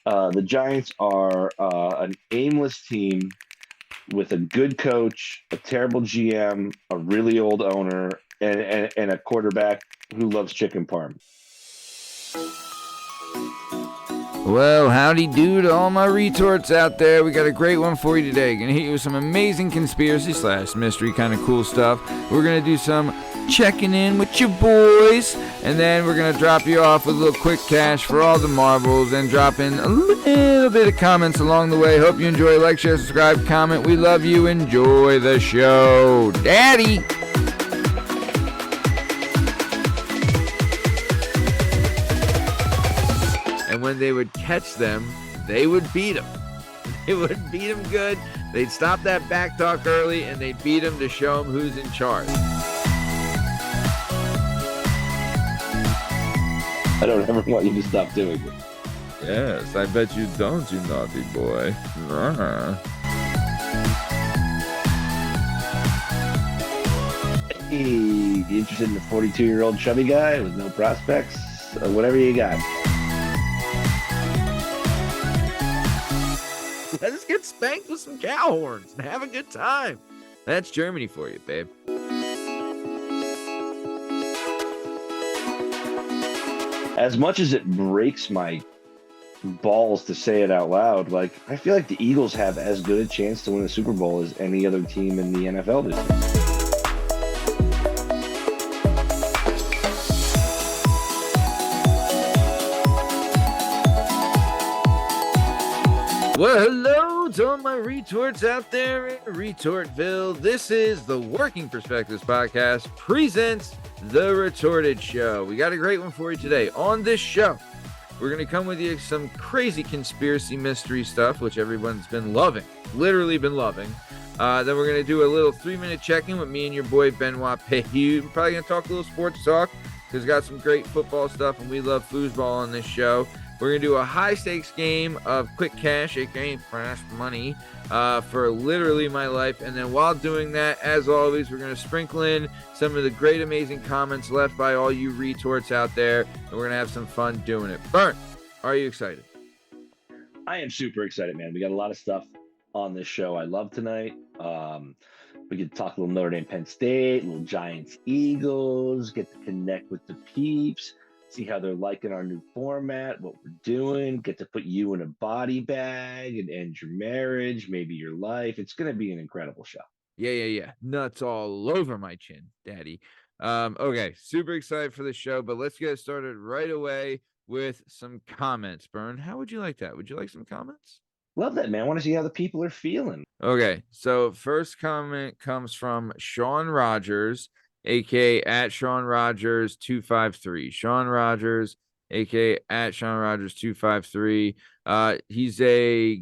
The Giants are an aimless team with a good coach, a terrible GM, a really old owner, and a quarterback who loves chicken parm. Well, howdy do to all my retorts out there. We got a great one for you today. Gonna hit you with some amazing conspiracy / mystery kind of cool stuff. We're gonna do some checking in with your boys, and then we're gonna drop you off with a little quick cash for all the marbles and drop in a little bit of comments along the way. Hope you enjoy. Like, share, subscribe, comment. We love you. Enjoy the show. Daddy! And when they would catch them, they would beat them. They would beat them good. They'd stop that back talk early, and they'd beat them to show them who's in charge. I don't ever want you to stop doing it. Yes, I bet you don't, you naughty boy. Hey, you interested in the 42-year-old chubby guy with no prospects? Whatever you got. Let us get spanked with some cow horns and have a good time. That's Germany for you, babe. As much as it breaks my balls to say it out loud, like, I feel like the Eagles have as good a chance to win the Super Bowl as any other team in the NFL this year. Well, hello to all my retorts out there in Retortedville. This is the Working Perspectives Podcast presents The Retorted Show. We got a great one for you today. On this show, we're going to come with you some crazy conspiracy mystery stuff, which everyone's been loving, literally been loving. Then we're going to do a little 3-minute check-in with me and your boy Benoit Pehud. We're probably going to talk a little sports talk because we got some great football stuff, and we love foosball on this show. We're going to do a high-stakes game of quick cash, aka fast money, for literally my life. And then while doing that, as always, we're going to sprinkle in some of the great, amazing comments left by all you retorts out there. And we're going to have some fun doing it. Bern, are you excited? I am super excited, man. We got a lot of stuff on this show I love tonight. We could talk a little Notre Dame, Penn State, a little Giants, Eagles, get to connect with the peeps. See how they're liking our new format, what we're doing, get to put you in a body bag and end your marriage, maybe your life. It's going to be an incredible show. Yeah. Nuts all over my chin, daddy. Okay, super excited for the show, but let's get started right away with some comments. Bern, how would you like that? Would you like some comments? Love that, man. I want to see how the people are feeling. Okay, so first comment comes from Sean Rogers, aka at Sean Rogers 253. Sean Rogers, aka at Sean Rogers 253. He's a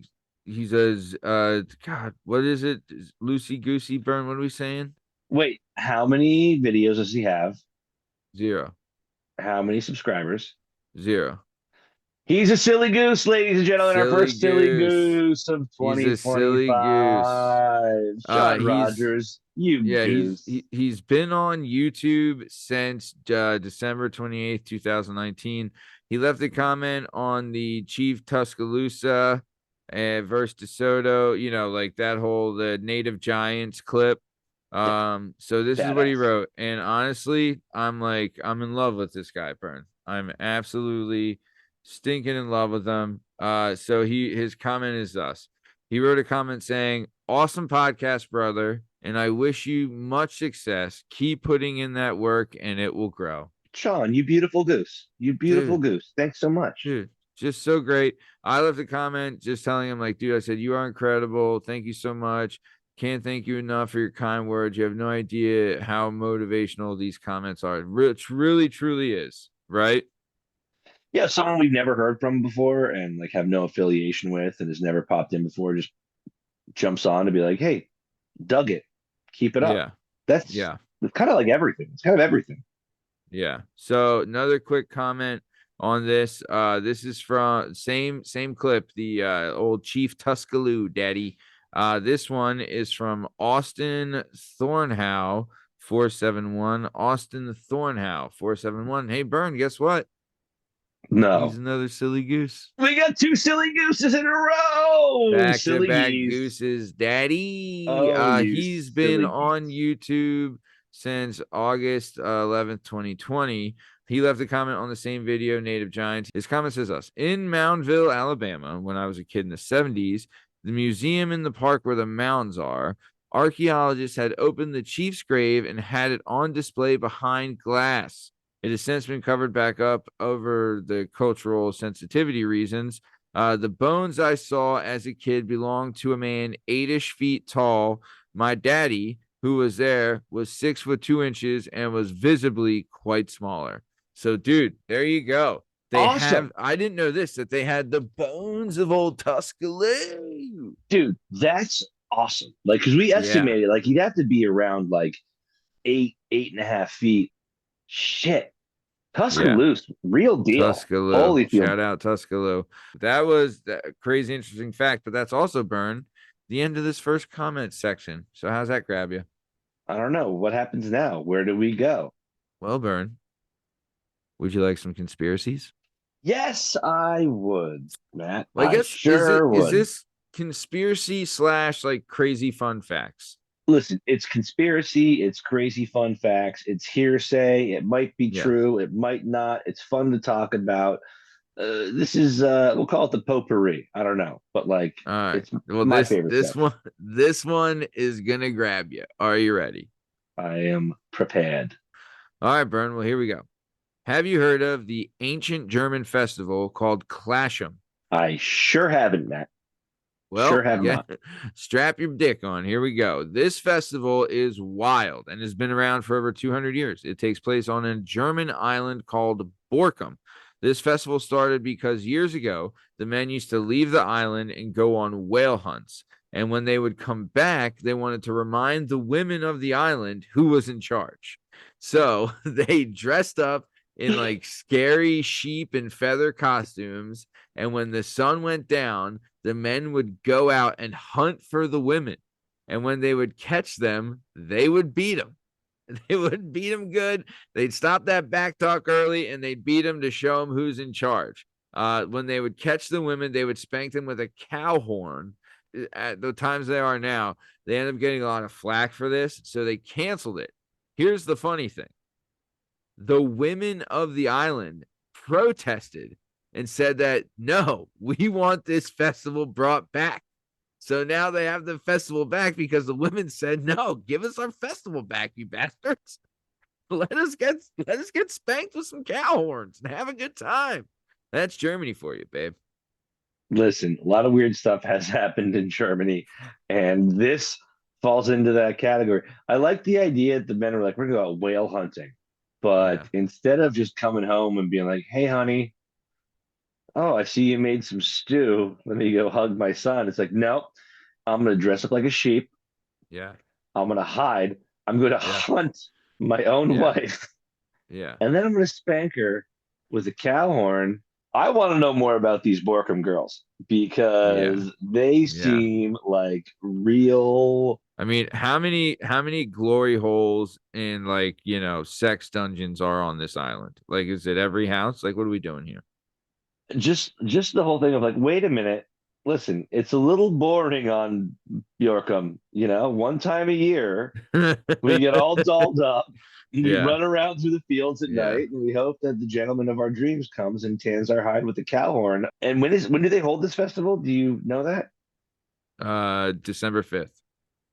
God, what is it? Loosey goosey Bern, what are we saying? Wait, how many videos does he have? 0. How many subscribers? 0. He's a silly goose, ladies and gentlemen. Our first silly goose of 2025. Sean Rogers, goose. He's been on YouTube since December 28th, 2019. He left a comment on the Chief Tuscaloosa versus DeSoto, like that whole the native Giants clip. So this is what he wrote. And honestly, I'm in love with this guy, Bern. I'm absolutely stinking in love with him. So his comment is thus. He wrote a comment saying, "Awesome podcast, brother, and I wish you much success. Keep putting in that work and it will grow." Sean, you beautiful goose. You beautiful goose. Thanks so much. Dude, just so great. I left a comment just telling him, dude, I said, you are incredible. Thank you so much. Can't thank you enough for your kind words. You have no idea how motivational these comments are. It really, truly is, right? Yeah, someone we've never heard from before and have no affiliation with and has never popped in before just jumps on to be like, hey, dug it. Keep it up. Yeah. That's kind of like everything. It's kind of everything. Yeah. So another quick comment on this. This is from same clip, the old Chief Tuscaloosa daddy. This one is from Austin Thornhow 471. Austin Thornhow 471. Hey, Bern, guess what? No. He's another silly goose. We got two silly gooses in a row. Back to Silly back geese. gooses, daddy. Oh, you He's been silly on geese. YouTube since August 11th, 2020. He left a comment on the same video, Native Giants. His comment says us in Moundville, Alabama, when I was a kid in the 70s, the museum in the park where the mounds are, archaeologists had opened the chief's grave and had it on display behind glass. It has since been covered back up over the cultural sensitivity reasons. The bones I saw as a kid belonged to a man 8-ish feet tall. My daddy, who was there, was 6'2" and was visibly quite smaller. So, dude, there you go. Awesome. I didn't know this, that they had the bones of old Tuscaloosa. Dude, that's awesome. Like, because we estimated, like, he'd have to be around like 8.5 feet. Shit. Tuscaloosa, real deal. Tuscaloosa. Holy Shout out Tuscaloosa. That was a crazy interesting fact, but that's also, Bern, the end of this first comment section. So how's that grab you? I don't know. What happens now? Where do we go? Well, Bern, would you like some conspiracies? Yes, I would, Matt. Well, I guess sure would. Is this conspiracy / like crazy fun facts? Listen, it's conspiracy, it's crazy fun facts, it's hearsay. It might be true, it might not. It's fun to talk about. This is we'll call it the potpourri. I don't know, but like, it's my favorite. This one is gonna grab you. Are you ready? I am prepared. All right, Bern. Well, here we go. Have you heard of the ancient German festival called Klaasholm? I sure haven't, Matt. Well, sure have not. Strap your dick on. Here we go. This festival is wild and has been around for over 200 years. It takes place on a German island called Borkum. This festival started because years ago, the men used to leave the island and go on whale hunts. And when they would come back, they wanted to remind the women of the island who was in charge. So they dressed up in like scary sheep and feather costumes. And when the sun went down, the men would go out and hunt for the women. And when they would catch them, they would beat them. They would beat them good. They'd stop that back talk early and they'd beat them to show them who's in charge. When they would catch the women, they would spank them with a cow horn. At the times they are now, they end up getting a lot of flack for this. So they canceled it. Here's the funny thing. The women of the island protested and said that, no, we want this festival brought back. So now they have the festival back because the women said, no, give us our festival back, you bastards. Let us get spanked with some cow horns and have a good time. That's Germany for you, babe. Listen, a lot of weird stuff has happened in Germany, and this falls into that category. I like the idea that the men were like, we're going to go whale hunting. But instead of just coming home and being like, hey, honey, oh, I see you made some stew. Let me go hug my son. It's like, nope, I'm going to dress up like a sheep. Yeah. I'm going to hide. I'm going to hunt my own wife. Yeah. And then I'm going to spank her with a cow horn. I want to know more about these Borkum girls because they seem like real. I mean, how many glory holes and like, sex dungeons are on this island? Like, is it every house? Like, what are we doing here? Just the whole thing of like, wait a minute, listen, it's a little boring on Borkum. One time a year we get all dolled up. We run around through the fields at night, and we hope that the gentleman of our dreams comes and tans our hide with the cow horn. And when do they hold this festival? Do you know that? December 5th.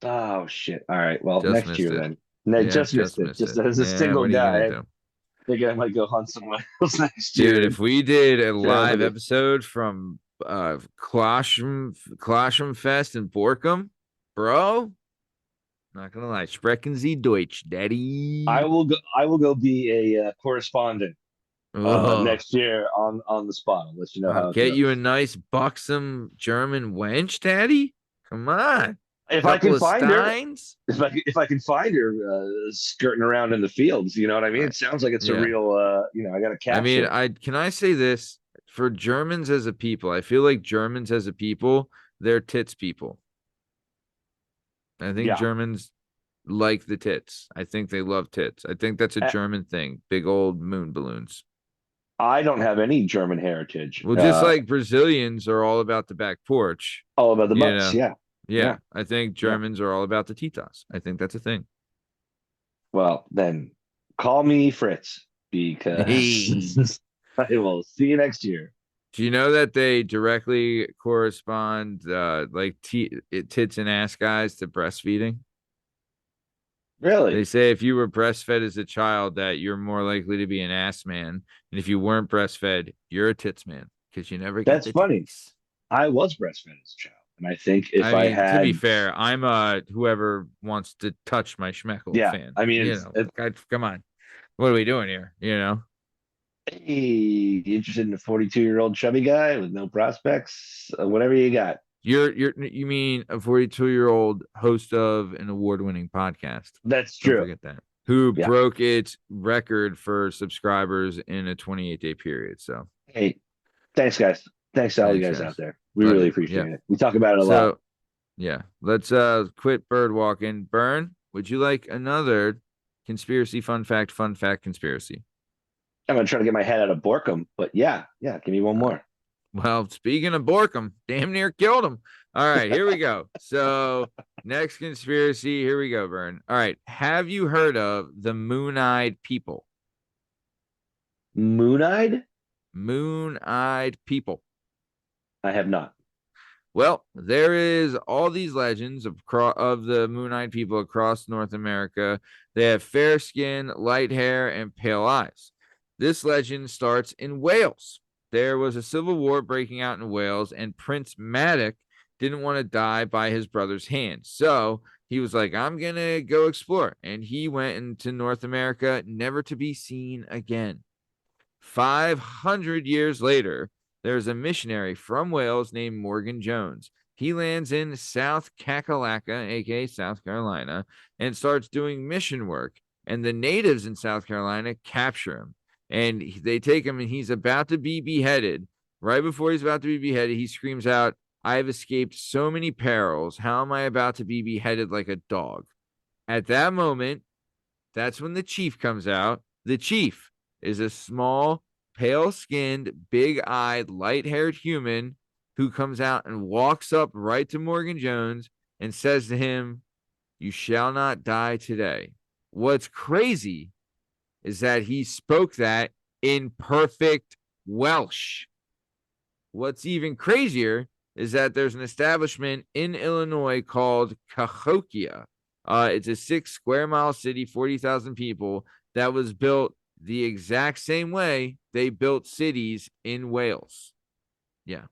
Oh shit! All right, well, just next year it. then. Just missed it. Just as a single guy, I think I might go hunt somewhere else next year. Dude, if we did a live episode from Klaasholm Fest in Borkum, bro. Not gonna lie, sprechen Sie Deutsch, Daddy. I will go be a correspondent next year on the spot. I'll let you know how. Get you a nice buxom German wench, Daddy. Come on. If I can find her, if I can find her skirting around in the fields, you know what I mean. It sounds like it's a real. I got to capture. I mean, can I say this for Germans as a people? I feel like Germans as a people, they're tits people. I think Germans like the tits. I think they love tits. I think that's a German thing. Big old moon balloons. I don't have any German heritage. Well, just like Brazilians are all about the back porch, All about the you butts. know. Yeah. Yeah, Yeah. I think Yeah. Germans are all about the titas. I think that's a thing. Well, then call me Fritz Hey. because I will see you next year. Do you know that they directly correspond, like tits and ass guys to breastfeeding? They Really? say if you were breastfed as a child, that you're more likely to be an ass man, and if you weren't breastfed, you're a tits man because you never got That's the funny. titties. I was breastfed as a child. And I think if I I mean, to be had, fair, I'm whoever wants to touch my schmeckle yeah, fan. I mean, You know, come on, what are we doing here? You know, hey, you interested in a 42-year-old chubby guy with no prospects? Whatever you got. you mean a 42-year-old host of an award-winning podcast? That's Don't true. forget that. Who Yeah. broke its record for subscribers in a 28-day period. So, Hey, thanks, guys. Thanks to all you thanks, guys guys. out there. We really Pleasure. Yeah. appreciate it. We talk about it a lot. So, yeah, let's quit bird walking. Bern, would you like another conspiracy fun fact conspiracy? I'm gonna try to get my head out of Borkum, but yeah, give me one more. Well, speaking of Borkum, damn near killed him. All right, here we go. So, next conspiracy, here we go, Vern. All right, have you heard of the Moon-Eyed People? Moon-eyed? Moon-Eyed People. I have not. Well, there is all these legends of the Moon-Eyed People across North America. They have fair skin, light hair, and pale eyes. This legend starts in Wales. There was a civil war breaking out in Wales, and Prince Matty didn't want to die by his brother's hand. So he was like, I'm going to go explore. And he went into North America, never to be seen again. 500 years later, there's a missionary from Wales named Morgan Jones. He lands in South Kakalaka, aka South Carolina, and starts doing mission work. And the natives in South Carolina capture him. And they take him, and he's about to be beheaded. Right before he's about to be beheaded, he screams out, I have escaped so many perils. How am I about to be beheaded like a dog? At that moment, that's when the chief comes out. The chief is a small, pale-skinned, big-eyed, light-haired human who comes out and walks up right to Morgan Jones and says to him, you shall not die today. What's crazy is that he spoke that in perfect Welsh. What's even crazier is that there's an establishment in Illinois called Cahokia. It's a 6 square mile city, 40,000 people, that was built the exact same way they built cities in Wales. Yeah.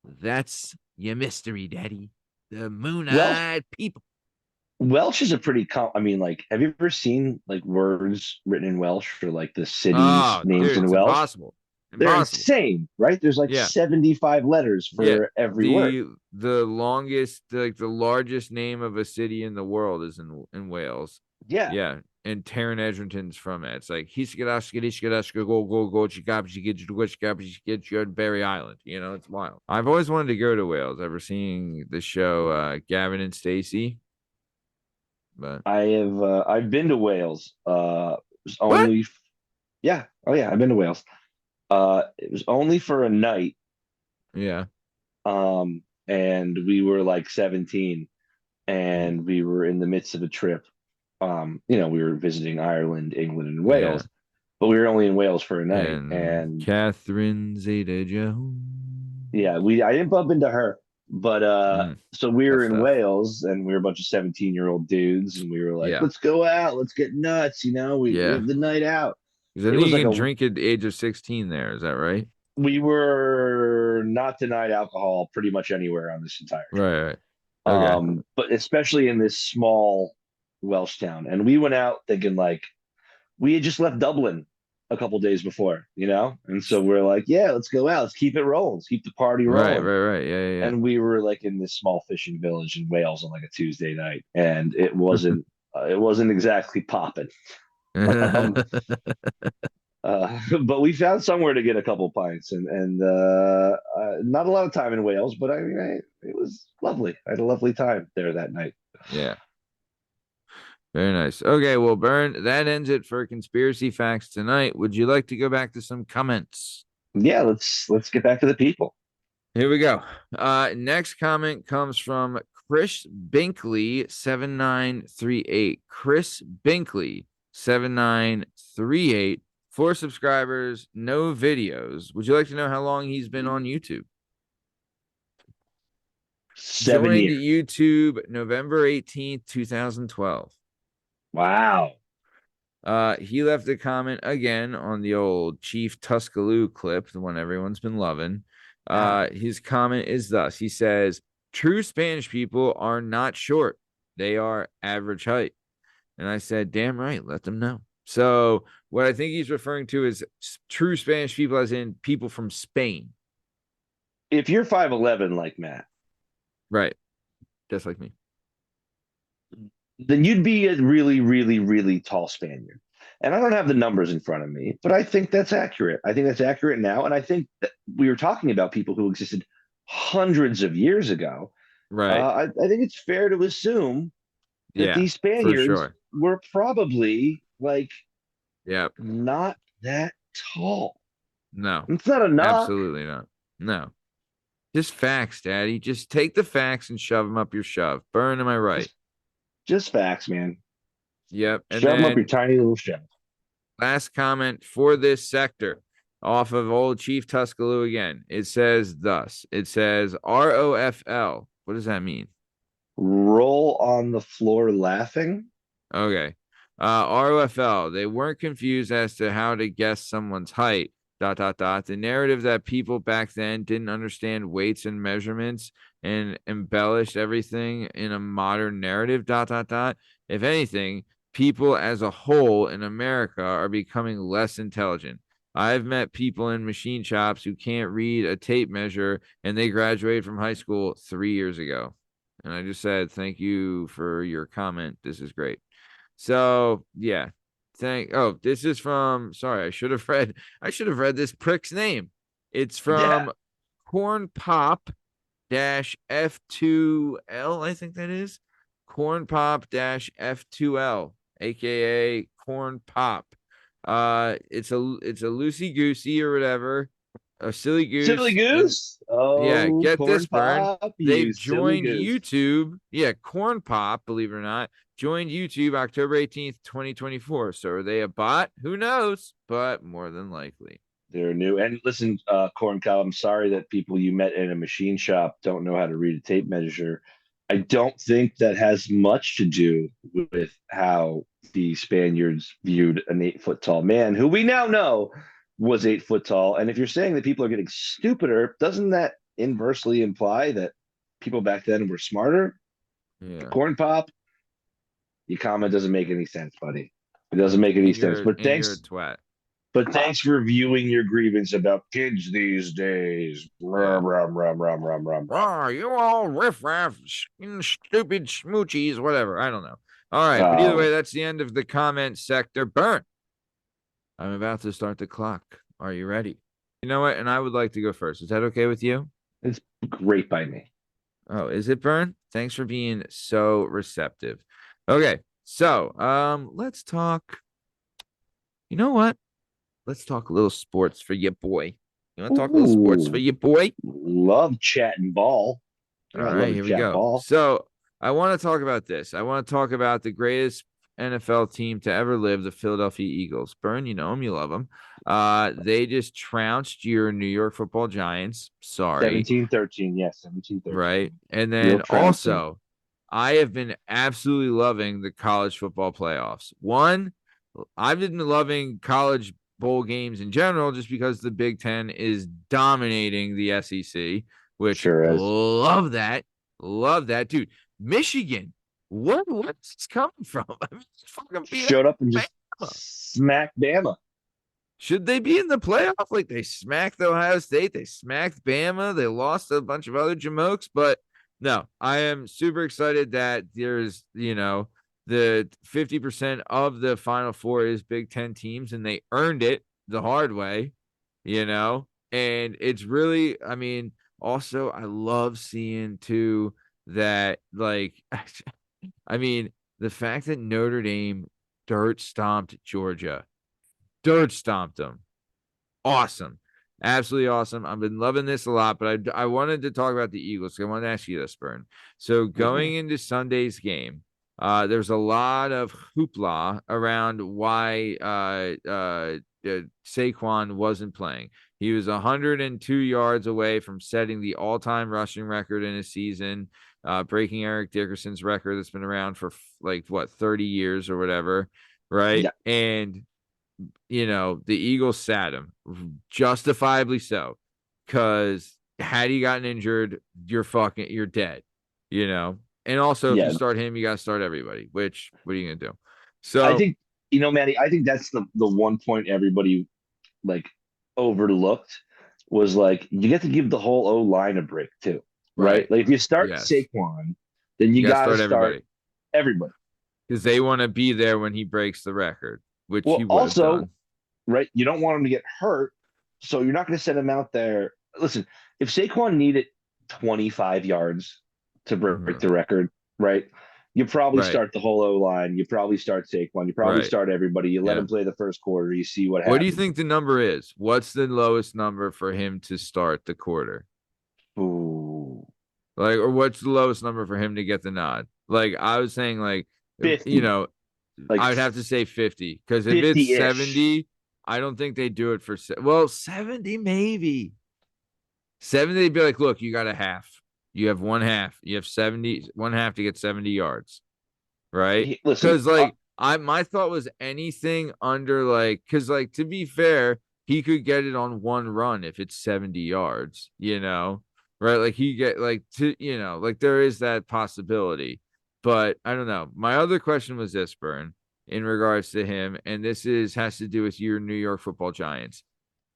That's your mystery, Daddy. The Moon-Eyed People. Welsh is a pretty I mean, like, have you ever seen like words written in Welsh for like the cities names in It's Welsh? impossible. They're insane, right? There's like 75 letters for every word. The longest, like the largest name of a city in the world is in Wales. Yeah. And Taron Edgerton's from it. It's like go Berry Island. You know, it's wild. I've always wanted to go to Wales. Ever seeing the show Gavin and Stacey? But I've been to Wales. It was only yeah. Oh yeah, I've been to Wales. It was only for a night. Yeah. And we were like 17 and we were in the midst of a trip. We were visiting Ireland, England, and Wales, but we were only in Wales for a night. And Catherine Zeta-Jones. Yeah, I didn't bump into her, but so we were in Wales and we were a bunch of 17-year-old dudes and we were like, let's go out, let's get nuts, we have the night out. Because I think you can drink at the age of 16 there, is that right? We were not denied alcohol pretty much anywhere on this entire trip. Right. Okay. But especially in this small Welsh town. And we went out thinking like we had just left Dublin a couple days before, and so we're like, let's go out, let's keep it rolling, let's keep the party rolling. Right. Yeah. And we were like in this small fishing village in Wales on like a Tuesday night, and it wasn't exactly popping. But we found somewhere to get a couple pints, and not a lot of time in Wales, but I mean, it was lovely. I had a lovely time there that night. Yeah. Very nice. Okay, well, Bern, that ends it for conspiracy facts tonight. Would you like to go back to some comments? Yeah, let's get back to the people. Here we go. Next comment comes from Chris Binkley 7938. Chris Binkley 7938. 4 subscribers, no videos. Would you like to know how long he's been on YouTube? 7 Joined years. YouTube November 18th, 2012. Wow. He left a comment again on the old Chief Tuscaloosa clip, the one everyone's been loving. His comment is thus. He says, true Spanish people are not short. They are average height. And I said, damn right, let them know. So what I think he's referring to is true Spanish people, as in people from Spain. If you're 5'11" like Matt, Right. Just like me. then you'd be a really, really, really tall Spaniard. And I don't have the numbers in front of me, but I think that's accurate. I think that's accurate now. And I think that we were talking about people who existed hundreds of years ago. Right. I think it's fair to assume that Yeah, these for Spaniards sure. were probably like Yep. not that tall. No, It's not a knock. absolutely not. No. Just facts, Daddy. Just take the facts and shove them up your shove. Bern, am I right? Just facts, man. Yep. And Shove them up your then tiny little shove. last comment for this sector off of old Chief Tuscaloosa again. It says thus. It says ROFL. What does that mean? Roll on the floor laughing. Okay. ROFL. They weren't confused as to how to guess someone's height. ... The narrative that people back then didn't understand weights and measurements and embellished everything in a modern narrative. ... If anything, people as a whole in America are becoming less intelligent. I've met people in machine shops who can't read a tape measure and they graduated from high school 3 years ago. And I just said, thank you for your comment. This is great. So, yeah. This is from, sorry, I should have read this prick's name. It's from Corn Pop F2L, I think that is. Corn Pop F2L, aka Corn Pop. It's a loosey goosey or whatever. A silly goose. Silly goose? Yeah, get Corn this, Bern. Pop, They've silly joined goose. YouTube. Yeah, Corn Pop, believe it or not, joined YouTube October 18th, 2024. So are they a bot? Who knows? But more than likely. They're new. And listen, Corn Cow, I'm sorry that people you met in a machine shop don't know how to read a tape measure. I don't think that has much to do with how the Spaniards viewed an 8 foot tall man, who we now know was 8 foot tall. And if you're saying that people are getting stupider, doesn't that inversely imply that people back then were smarter? Yeah. Corn Pop, your comment doesn't make any sense, buddy. It doesn't make any sense. But You're a thanks. twat. But thanks for viewing your grievance about kids these days. Rum, rum, rum, rum, rum, rum. Oh, you all riffraff, stupid smoochies, whatever. I don't know. All right. But either way, that's the end of the comment sector. Bern, I'm about to start the clock. Are you ready? You know what? And I would like to go first. Is that okay with you? It's great by me. Oh, is it, Bern? Thanks for being so receptive. Okay. So, let's talk. You know what? Let's talk a little sports for you, boy. You want to talk a little sports for you, boy? Love chatting ball. All right, here we go. Ball. So I want to talk about this. I want to talk about the greatest NFL team to ever live, the Philadelphia Eagles. Bern, you know them, you love them. They just trounced your New York Football Giants. Sorry. 17-13, yes, 17-13. Right. And then also, I have been absolutely loving the college football playoffs. One, I've been loving college bowl games in general just because the Big Ten is dominating the SEC, which sure is. Love that, dude. Michigan, what's this coming from? I mean, fucking showed up and just smacked Bama. Should they be in the playoff? Like, they smacked Ohio State, they smacked Bama, they lost a bunch of other jamokes, but no, I am super excited that there's, the 50% of the Final Four is Big Ten teams, and they earned it the hard way, and it's really, also, I love seeing too that, like, I mean, the fact that Notre Dame dirt stomped Georgia, dirt stomped them. Awesome. Absolutely awesome. I've been loving this a lot, but I wanted to talk about the Eagles. I wanted to ask you this, Bern. So going into Sunday's game, there's a lot of hoopla around why Sequan wasn't playing. He was 102 yards away from setting the all-time rushing record in a season, breaking Eric Dickerson's record that's been around for 30 years or whatever, right? Yeah. And the Eagles sat him, justifiably so, because had he gotten injured, you're dead, And also, if you start him, you got to start everybody. Which, what are you gonna do? So I think Matty, I think that's the one point everybody overlooked was you get to give the whole O line a break too, right? Like if you start Saquon, then you got to start everybody because they want to be there when he breaks the record. Which he would also have done. Right? You don't want him to get hurt, so you're not going to send him out there. Listen, if Saquon needed 25 yards to break the record, right? You probably start the whole O line. You probably start Saquon. You probably start everybody. You let him play the first quarter. You see what happens. What do you think the number is? What's the lowest number for him to start the quarter? Ooh. Or what's the lowest number for him to get the nod? I was saying 50. I'd have to say 50 because if it's 70, I don't think they do it for 70 maybe. 70 they'd be like, look, you got a half. You have one half. You have 70, one half to get 70 yards, right? Because my thought was anything under because to be fair, he could get it on one run if it's 70 yards, right? He get there is that possibility. But I don't know. My other question was this, Bern, in regards to him, and this has to do with your New York Football Giants.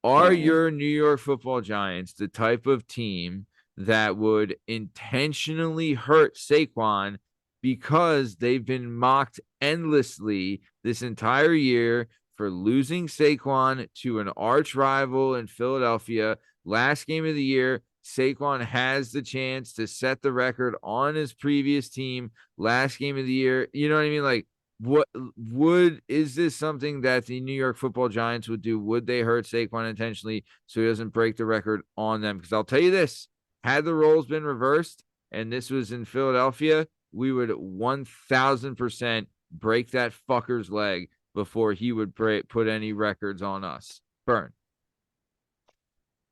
Are your New York Football Giants the type of team that would intentionally hurt Saquon because they've been mocked endlessly this entire year for losing Saquon to an arch rival in Philadelphia? Last game of the year, Saquon has the chance to set the record on his previous team last game of the year. You know what I mean? Is this something that the New York Football Giants would do? Would they hurt Saquon intentionally so he doesn't break the record on them? Because I'll tell you this, had the roles been reversed and this was in Philadelphia, we would 1000% break that fucker's leg before he would put any records on us. Bern.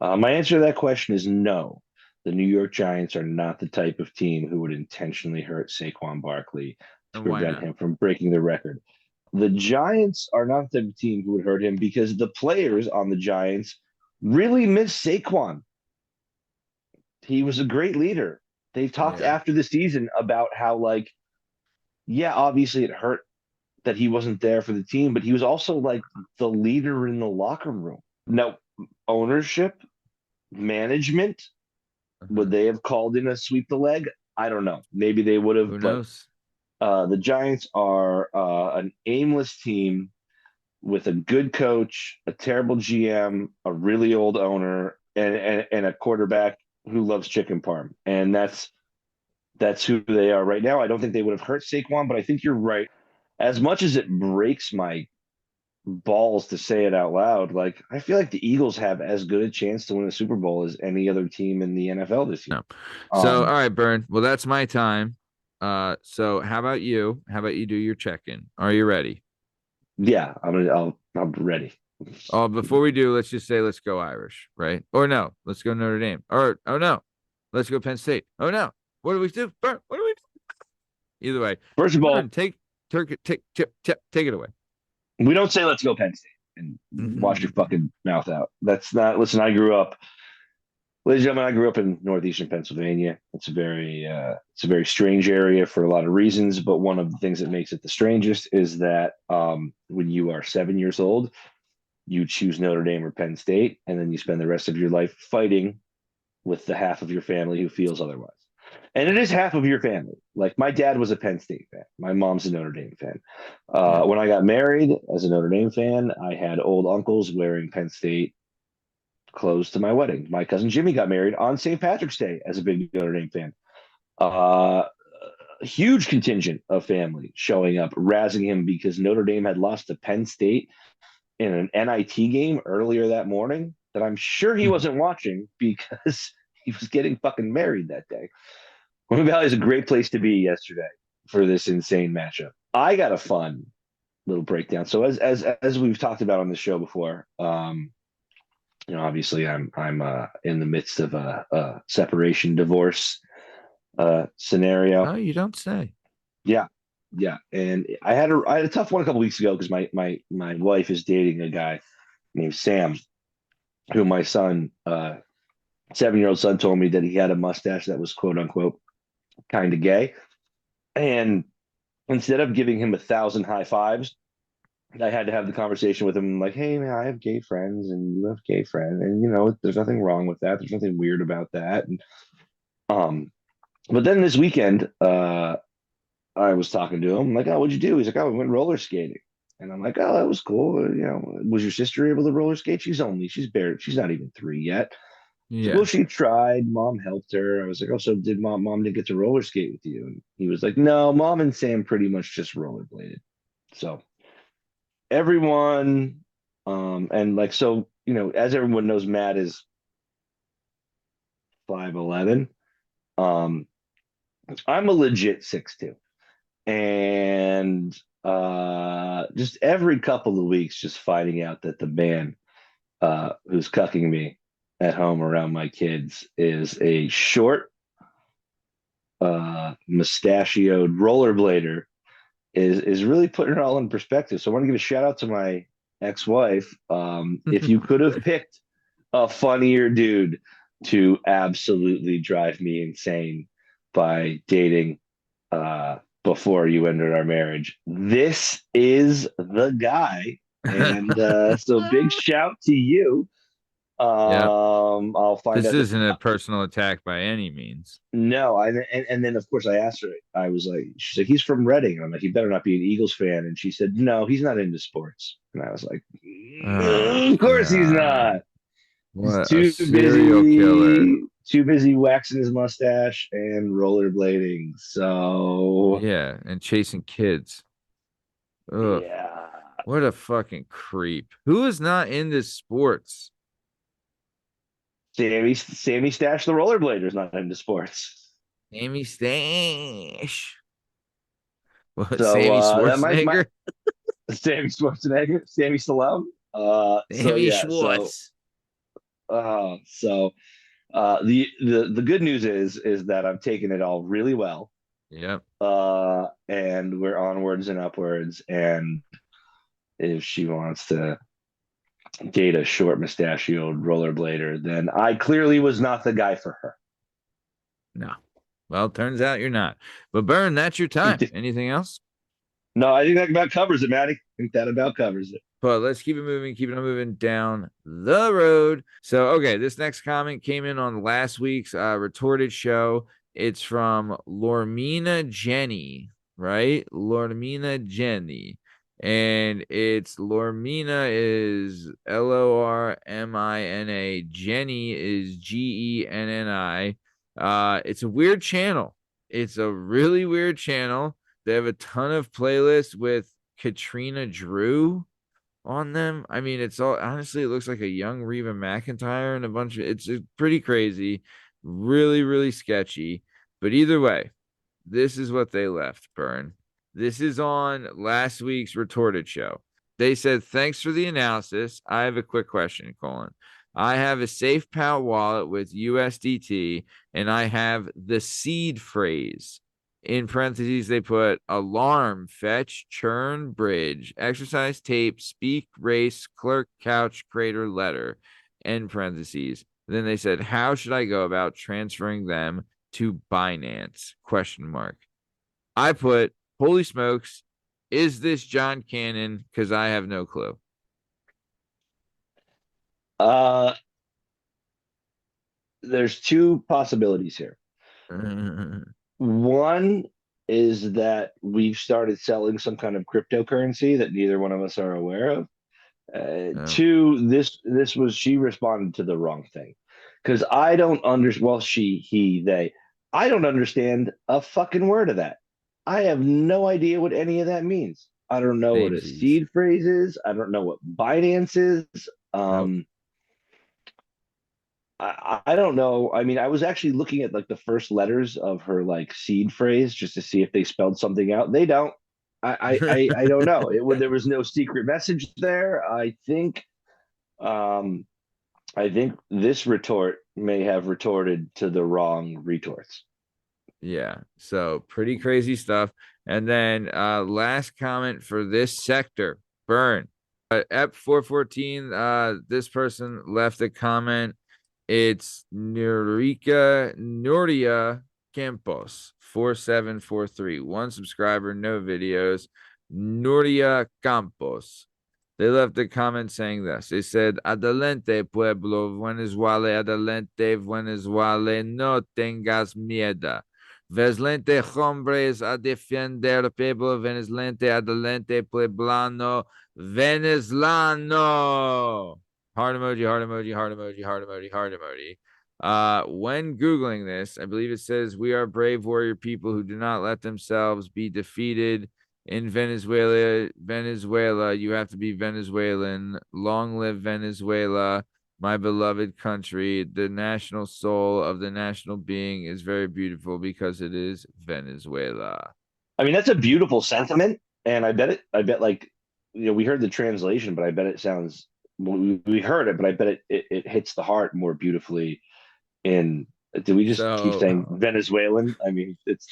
My answer to that question is no. The New York Giants are not the type of team who would intentionally hurt Saquon Barkley to prevent him from breaking the record. The Giants are not the type of team who would hurt him because the players on the Giants really miss Saquon. He was a great leader. They talked after the season about how, obviously it hurt that he wasn't there for the team, but he was also the leader in the locker room. Now, ownership, management, would they have called in a sweep the leg? I don't know. Maybe they would have. Who knows? The Giants are an aimless team with a good coach, a terrible GM, a really old owner, and a quarterback who loves chicken parm. And that's who they are right now. I don't think they would have hurt Saquon, but I think you're right. As much as it breaks my balls to say it out loud, I feel like the Eagles have as good a chance to win a Super Bowl as any other team in the NFL this year. No. So all right, Bern. Well, that's my time. So how about you? How about you do your check-in? Are you ready? Yeah, I'm ready. Oh, before we do, let's just say let's go Irish, right? Or no, let's go Notre Dame. Or no, let's go Penn State. Oh no, what do we do? Bern, what do we do? Either way, first of all, Bern, take it away. We don't say let's go Penn State and wash your fucking mouth out. That's not. Listen, ladies and gentlemen, I grew up in northeastern Pennsylvania. It's a very strange area for a lot of reasons, but one of the things that makes it the strangest is that when you are 7 years old, you choose Notre Dame or Penn State, and then you spend the rest of your life fighting with the half of your family who feels otherwise. And it is half of your family. My dad was a Penn State fan. My mom's a Notre Dame fan. When I got married as a Notre Dame fan, I had old uncles wearing Penn State clothes to my wedding. My cousin Jimmy got married on St. Patrick's Day as a big Notre Dame fan. huge contingent of family showing up, razzing him because Notre Dame had lost to Penn State in an NIT game earlier that morning that I'm sure he wasn't watching because he was getting fucking married that day. William Valley is a great place to be yesterday for this insane matchup. I got a fun little breakdown. So as we've talked about on the show before, obviously I'm in the midst of a separation divorce scenario. Oh, you don't say. Yeah. And I had a tough one a couple weeks ago because my wife is dating a guy named Sam, who my son, 7-year-old son, told me that he had a mustache that was quote unquote kind of gay. And instead of giving him 1,000 high fives, I had to have the conversation with him like, hey man, I have gay friends and you have gay friends, and there's nothing wrong with that. There's nothing weird about that. And but then this weekend, I was talking to him, like, oh, what'd you do? He's like, oh, we went roller skating. And I'm like, oh, that was cool. Was your sister able to roller skate? She's not even 3 yet. Yeah. So, well, she tried. Mom helped her. I was like, oh, so did mom didn't get to roller skate with you? And he was like, no, mom and Sam pretty much just rollerbladed. So everyone, and like, so, as everyone knows, Matt is 5'11". I'm a legit 6'2". And just every couple of weeks, just finding out that the man who's cucking me at home around my kids is a short, mustachioed rollerblader is really putting it all in perspective. So I want to give a shout out to my ex-wife. If you could have picked a funnier dude to absolutely drive me insane by dating before you ended our marriage, this is the guy. And so big shout to you. I'll find this out. Isn't a personal attack by any means. No, and then of course I asked her. I was like, she's like, he's from Reading. I'm like, he better not be an Eagles fan. And she said, no, he's not into sports. And I was like, of course he's not. What He's a serial killer. Too busy waxing his mustache and rollerblading. So yeah, and chasing kids. Ugh. Yeah. What a fucking creep. Who is not into sports? Sammy Stash, the rollerblader, is not into sports. Sammy Stash. What, So Sammy Schwarzenegger? Sammy Schwarzenegger, Sammy Stallone. Sammy Schwartz. The good news is that I'm taking it all really well. Yep. And we're onwards and upwards. And if she wants to date a short mustachioed rollerblader, then I clearly was not the guy for her. No. Well, turns out you're not. But Bern, that's your time. Anything else? No, I think that about covers it, Matty. I think that about covers it. But let's keep it on moving down the road. So, okay, this next comment came in on last week's Retorted show. It's from Lormina Jenny, right? Lormina Jenny. And it's Lormina is Lormina. Jenny is Genni. It's a weird channel. It's a really weird channel. They have a ton of playlists with Katrina Drew on them. I mean, it's all honestly, it looks like a young Reba McEntire and a bunch of it's pretty crazy, really, really sketchy. But either way, this is what they left, Bern. This is on last week's Retorted show. They said, thanks for the analysis. I have a quick question, Colin. I have a SafePal wallet with USDT, and I have the seed phrase. In parentheses, they put alarm, fetch, churn, bridge, exercise tape, speak, race, clerk, couch, crater, letter, end parentheses. Then they said, how should I go about transferring them to Binance? Question mark. I put, holy smokes, is this John Cannon? Because I have no clue. There's two possibilities here. One is that we've started selling some kind of cryptocurrency that neither one of us are aware of. Two, this was, she responded to the wrong thing. Because I don't understand, well, she, he, they, I don't understand a fucking word of that. I have no idea what any of that means. I don't know what a Samesies. seed phrase is. I don't know what Binance is. Nope. I don't know. I mean, I was actually looking at like the first letters of her like seed phrase just to see if they spelled something out. They don't. I don't know. There was no secret message there. Um I think this retort may have retorted to the wrong retorts. Yeah. So pretty crazy stuff. And then last comment for this sector, Bern. Ep 414, this person left a comment. It's Nuria Campos 4743. One subscriber, no videos. Nuria Campos. They left a comment saying this. They said, Adelante, pueblo, Venezuela, adelante, Venezuela, no tengas miedo. Veslente hombres a defender pueblo venezolante, adelante, pueblano, venezolano. Heart emoji, heart emoji, heart emoji, heart emoji, heart emoji. When Googling this, I believe it says, we are brave warrior people who do not let themselves be defeated in Venezuela. Venezuela, you have to be Venezuelan. Long live Venezuela, my beloved country. The national soul of the national being is very beautiful because it is Venezuela. I mean, that's a beautiful sentiment, and I bet like we heard the translation, but I bet it sounds we heard it, but I bet it hits the heart more beautifully in. Did we just keep So, saying Venezuelan? I mean, it's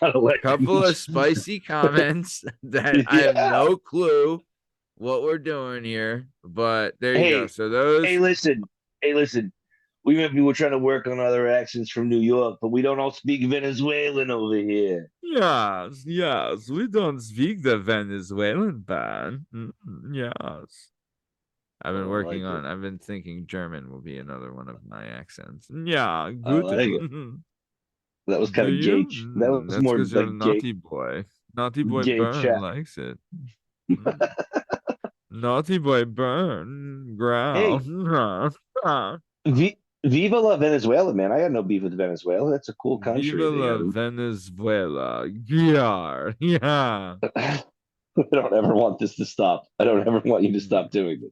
not a couple of language. spicy comments that I have Yeah. no clue what we're doing here, but there you go. Hey, So those listen. Hey, listen. We maybe we're trying to work on other accents from New York, but we don't all speak Venezuelan over here. Yes, yes, we don't speak the Venezuelan band. Yes. I like it. I've been thinking German will be another one of my accents. Yeah, I good. like it. That was kind Do of you? gay. That was That's more because you're a like gay, naughty boy. Naughty boy gay Bern chat. likes it. Mm. Naughty boy Bern growl. Hey, Viva la Venezuela, man. I got no beef with Venezuela. That's a cool country. Viva la Venezuela. Yeah, yeah. I don't ever want this to stop. I don't ever want you to Mm. stop doing it.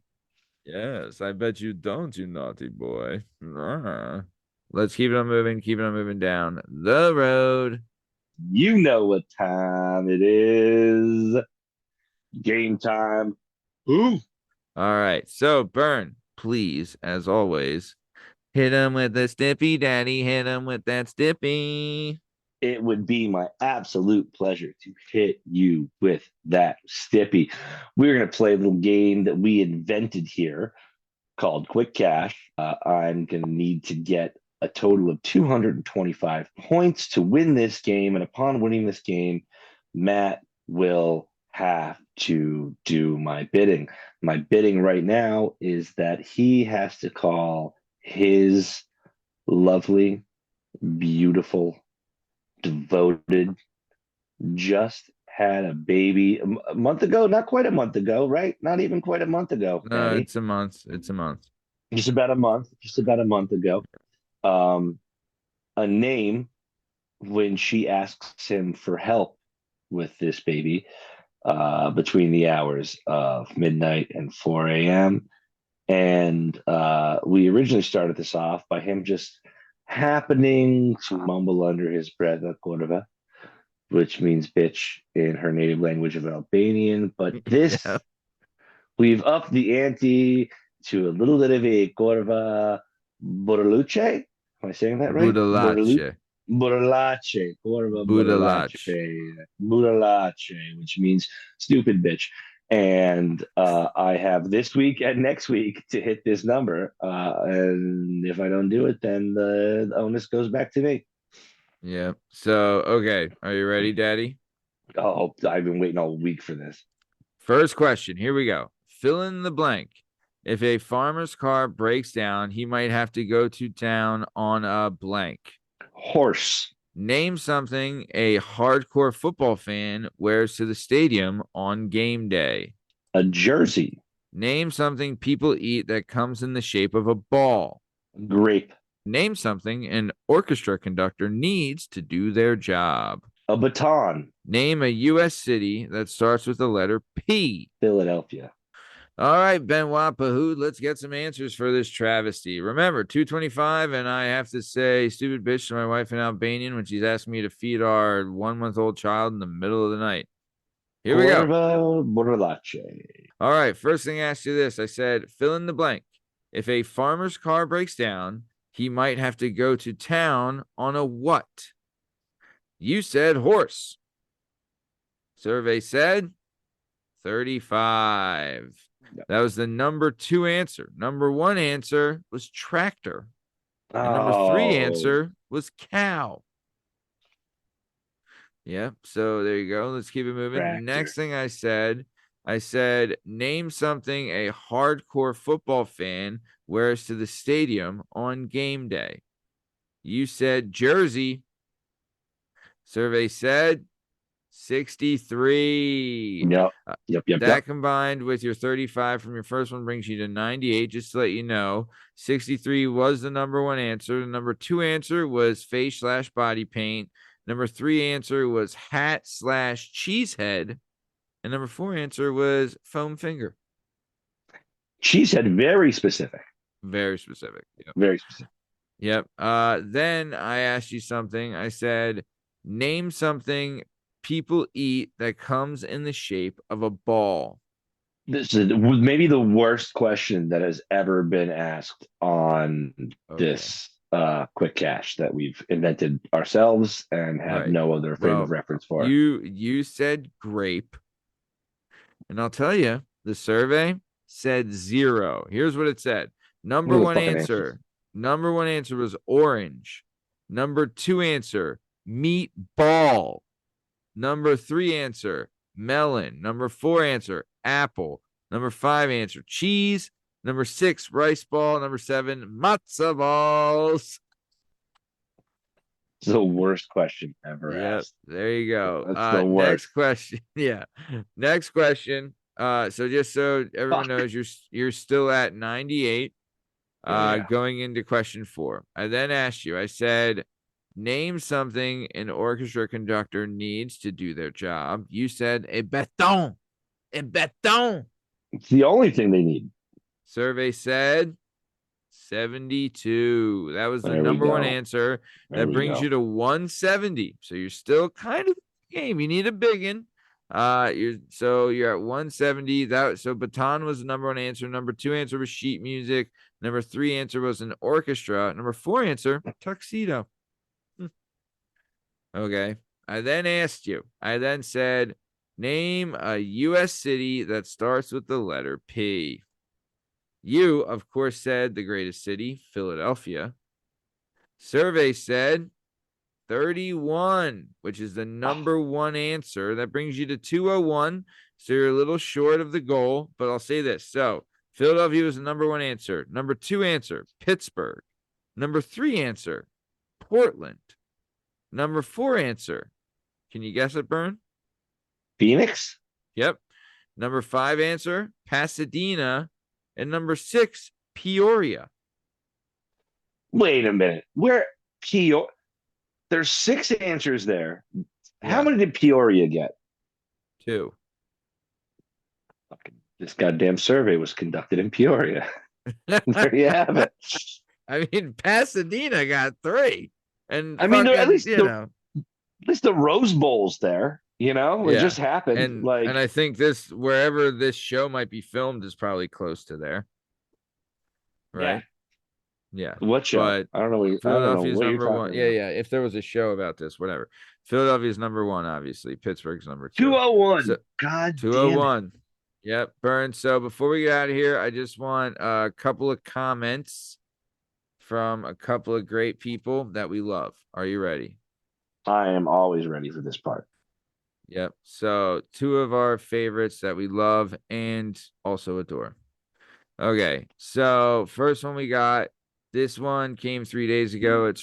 Yes, I bet you don't, you naughty boy. Let's keep it on moving down the road. You know what time it is. Game time. Ooh. All right. So, Bern, please, as always, hit him with the stippy, daddy. Hit him with that stippy. It would be my absolute pleasure to hit you with that stippy. We're going to play a little game that we invented here called Quick Cash. I'm going to need to get a total of 225 points to win this game. And upon winning this game, Matt will have to do my bidding. My bidding right now is that he has to call his lovely, beautiful, devoted, just had a baby a month ago, not quite a month ago, right? Not even quite a month ago, No, Matty. it's a month. It's a month. Just about a month ago. Um, a name when she asks him for help with this baby between the hours of midnight and 4 a.m. And we originally started this off by him just happening to mumble under his breath, Cordova, which means bitch in her native language of Albanian. But this, Yeah. we've upped the ante to a little bit of a Cordova Borluce. Am I saying that right? Budalache. Borlache, Corva Budalache. Borlache, which means stupid bitch. And I have this week and next week to hit this number. And if I don't do it, then the onus goes back to me. Yeah. So, okay. Are you ready, daddy? Oh, I've been waiting all week for this. First question. Here we go. Fill in the blank. If a farmer's car breaks down, he might have to go to town on a blank. Horse. Name something a hardcore football fan wears to the stadium on game day. A jersey. Name something people eat that comes in the shape of a ball. Grape. Name something an orchestra conductor needs to do their job. A baton. Name a U.S. city that starts with the letter P. Philadelphia. All right, Benoit Pahoud, let's get some answers for this travesty. Remember, 225, and I have to say stupid bitch to my wife in Albanian when she's asking me to feed our 1-month-old child in the middle of the night. Here we go. Borlace. All right, first thing I asked you this. I said, fill in the blank. If a farmer's car breaks down, he might have to go to town on a what? You said horse. Survey said 35. Yep. That was the number 2 answer. Number 1 answer was tractor. And number 3 answer was cow. Yep. So there you go. Let's keep it moving. Tractor. Next thing I said, name something a hardcore football fan wears to the stadium on game day. You said jersey. Survey said 63. Yep. That combined with your 35 from your first one brings you to 98. Just to let you know, 63 was the number 1 answer. The number 2 answer was face/body paint. Number 3 answer was hat/cheesehead. And number 4 answer was foam finger. Cheesehead, very specific. Very specific. Yep. Very specific. Yep. Then I asked you something. I said, name something people eat that comes in the shape of a ball. This is maybe the worst question that has ever been asked on this quick cash that we've invented ourselves and have no other frame of reference for. You said grape. And I'll tell you, the survey said 0. Here's what it said. Number 1 answer. Number 1 answer was orange. Number 2 answer, meatball. Number 3 answer, melon. Number 4 answer, apple. Number 5 answer, cheese. Number 6, rice ball. Number 7, matzo balls. It's the worst question ever asked. There you go. That's the worst. Next question. Yeah. Next question. So just so everyone knows, you're still at 98. Going into question 4. I then asked you, I said, name something an orchestra conductor needs to do their job. You said a baton. A baton. It's the only thing they need. Survey said 72. That was the number 1 answer. That brings you to 170. So you're still kind of game. You need a big one. You're at 170. So baton was the number 1 answer. Number 2 answer was sheet music. Number 3 answer was an orchestra. Number 4 answer, tuxedo. Okay. I then asked you. I then said, name a U.S. city that starts with the letter P. You, of course, said the greatest city, Philadelphia. Survey said 31, which is the number 1 answer. That brings you to 201. So you're a little short of the goal, but I'll say this. So Philadelphia was the number 1 answer. Number 2 answer, Pittsburgh. Number 3 answer, Portland. Number 4 answer, can you guess it, Bern? Phoenix? Yep. Number 5 answer, Pasadena. And number 6, Peoria. Wait a minute. There's 6 answers there. Yeah. How many did Peoria get? 2. This goddamn survey was conducted in Peoria. There you have it. I mean, Pasadena got 3. And I mean, at least the Rose Bowl's there. It just happened. And I think wherever this show might be filmed is probably close to there. Right? Yeah. What show? But I don't know. Philadelphia's number 1. Yeah. If there was a show about this, whatever. Philadelphia's number 1, obviously. Pittsburgh's number 2. 201. So, God 201. Damn it. Yep, Bern. So before we get out of here, I just want a couple of comments from a couple of great people that we love. Are you ready? I am always ready for this part. Yep. So 2 of our favorites that we love and also adore. Okay. So first one we got, this one came 3 days ago. It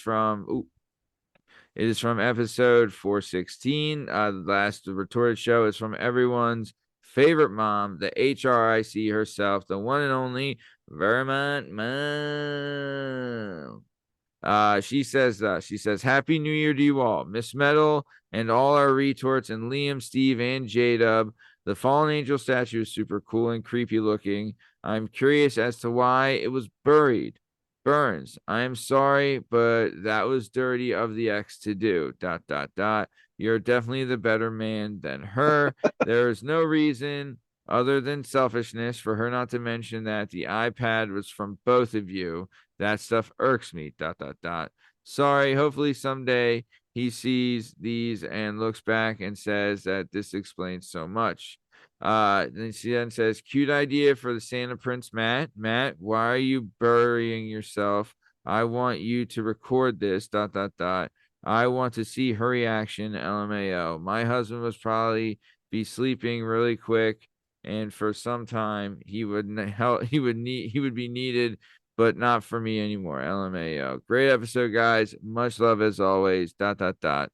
is from episode 416. The last Retorted show is from everyone's favorite mom, the HRIC herself, the one and only Vermont Mom. She says, Happy New Year to you all. Miss Metal and all our retorts, and Liam, Steve, and J-Dub. The fallen angel statue is super cool and creepy looking. I'm curious as to why it was buried. Burns, I am sorry, but that was dirty of the ex to do. ... You're definitely the better man than her. There is no reason other than selfishness for her not to mention that the iPad was from both of you. That stuff irks me. ... Sorry, hopefully someday he sees these and looks back and says that this explains so much. Then she then says, cute idea for the Santa Prince, Matt. Matt, why are you burying yourself? I want you to record this. ... I want to see her reaction. LMAO. My husband was probably be sleeping really quick, and for some time he would be needed, but not for me anymore. LMAO. Great episode, guys. Much love as always. ... Heart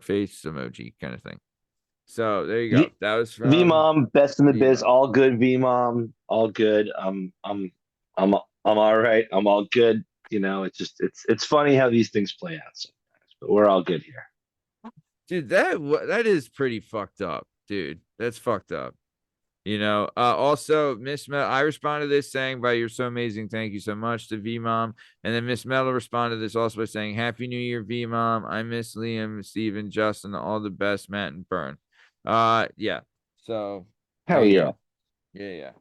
face emoji kind of thing. So there you go. That was from V-Mom, best in the biz. V-Mom. All good, V-Mom. All good. I'm all right. I'm all good. You know, it's funny how these things play out sometimes, but we're all good here. Dude, that is pretty fucked up, dude. That's fucked up. You know, also, Miss Metal, I responded to this saying, you're so amazing. Thank you so much to V-Mom. And then Miss Metal responded to this also by saying, Happy New Year, V-Mom. I miss Liam, Steven, Justin, all the best, Matt and Bern. Yeah. So, hell yeah. Yeah.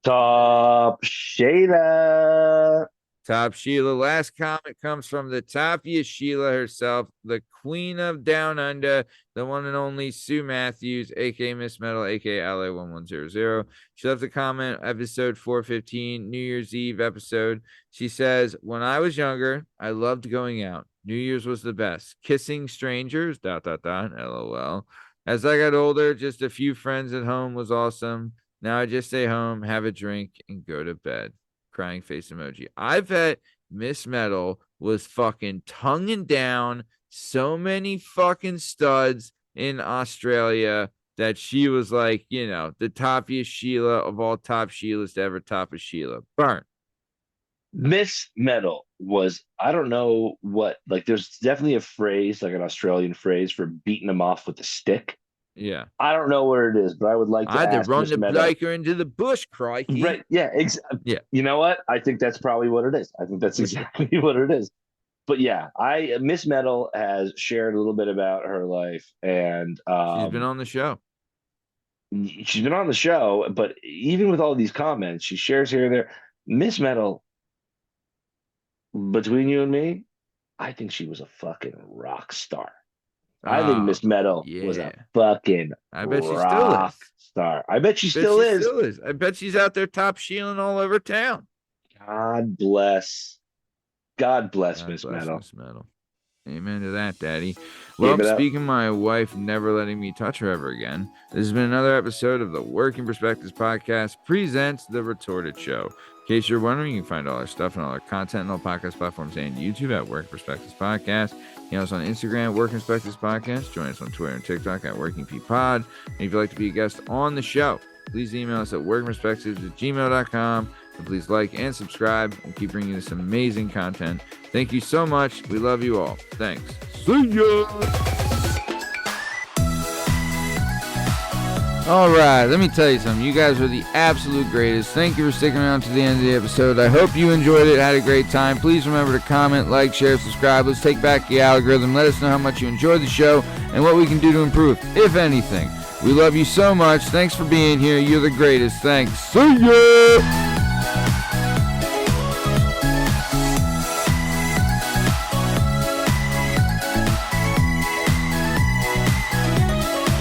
Top Sheila. Top Sheila. Last comment comes from the toppiest Sheila herself, the queen of Down Under, the one and only Sue Matthews, aka Miss Metal, aka LA1100. She left a comment, episode 415, New Year's Eve episode. She says, when I was younger, I loved going out. New Year's was the best. Kissing strangers, ... LOL. As I got older, just a few friends at home was awesome. Now I just stay home, have a drink, and go to bed. Crying face emoji. I bet Miss Metal was fucking tonguing down so many fucking studs in Australia that she was like, you know, the toppiest Sheila of all top Sheilas to ever top a Sheila. Bern. Miss Metal was, I don't know what, like there's definitely a phrase, like an Australian phrase for beating them off with a stick. Yeah. I don't know what it is, but I would like to I had to ask run Miss the Metal. biker into the bush, crikey. Right. Yeah. Yeah. You know what? I think that's probably what it is. I think that's exactly what it is. But yeah, Miss Metal has shared a little bit about her life, and she's been on the show. She's been on the show, but even with all these comments, she shares here and there. Miss Metal, between you and me, I think she was a fucking rock star. I think Miss Metal was a fucking rock star. I bet she still is. I bet she's out there top shieling all over town. God bless Miss Metal. Amen to that, Daddy. Well, speaking of my wife never letting me touch her ever again, this has been another episode of the Working Perspectives Podcast presents The Retorted Show. In case you're wondering, you can find all our stuff and all our content on all podcast platforms and YouTube at Working Perspectives Podcast. You know us on Instagram, Working Perspectives Podcast. Join us on Twitter and TikTok at WorkingPod. And if you'd like to be a guest on the show, please email us at workingperspectives@gmail.com. And please like and subscribe and keep bringing us amazing content. Thank you so much. We love you all. Thanks. See ya! All right, let me tell you something. You guys are the absolute greatest. Thank you for sticking around to the end of the episode. I hope you enjoyed it, had a great time. Please remember to comment, like, share, subscribe. Let's take back the algorithm. Let us know how much you enjoyed the show and what we can do to improve, if anything. We love you so much. Thanks for being here. You're the greatest. Thanks. See ya!